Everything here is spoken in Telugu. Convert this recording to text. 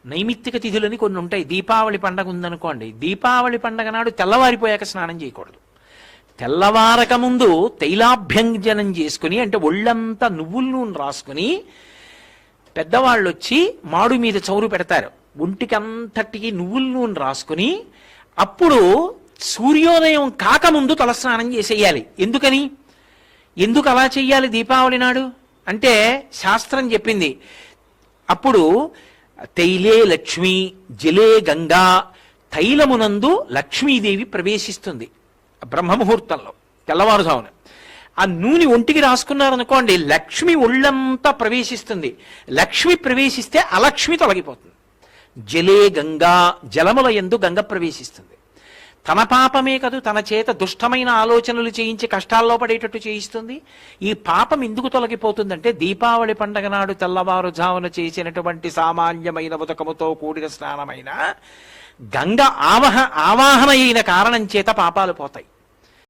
నైమిత్తిక తిథులని కొన్ని ఉంటాయి. దీపావళి పండగ ఉందనుకోండి, దీపావళి పండగ నాడు తెల్లవారిపోయాక స్నానం చేయకూడదు. తెల్లవారక ముందు తైలాభ్యంజనం చేసుకుని, అంటే ఒళ్ళంతా నువ్వుల నూనె రాసుకుని, పెద్దవాళ్ళు వచ్చి మాడు మీద చౌరు పెడతారు, ఒంటికి అంతటికి నువ్వుల నూనె రాసుకుని, అప్పుడు సూర్యోదయం కాకముందు తలస్నానం చేసేయాలి. ఎందుకని, ఎందుకు అలా చెయ్యాలి దీపావళి నాడు అంటే శాస్త్రం చెప్పింది. అప్పుడు తైలే లక్ష్మి జలే గంగా, తైలమునందు లక్ష్మీదేవి ప్రవేశిస్తుంది బ్రహ్మముహూర్తంలో తెల్లవారుజామున. ఆ నూనె ఒంటికి రాసుకున్నారనుకోండి, లక్ష్మి ఒళ్ళంతా ప్రవేశిస్తుంది. లక్ష్మి ప్రవేశిస్తే అలక్ష్మి తొలగిపోతుంది. జలే గంగా, జలముల యందు గంగ ప్రవేశిస్తుంది. తన పాపమే కదూ, తన చేత దుష్టమైన ఆలోచనలు చేయించి కష్టాల్లో పడేటట్టు చేయిస్తుంది. ఈ పాపం ఎందుకు తొలగిపోతుందంటే, దీపావళి పండగ నాడు తెల్లవారుజామున చేసినటువంటి సామాన్యమైన ఉదకముతో కూడిన స్నానమైన గంగ ఆవాహన అయిన కారణం చేత పాపాలు పోతాయి.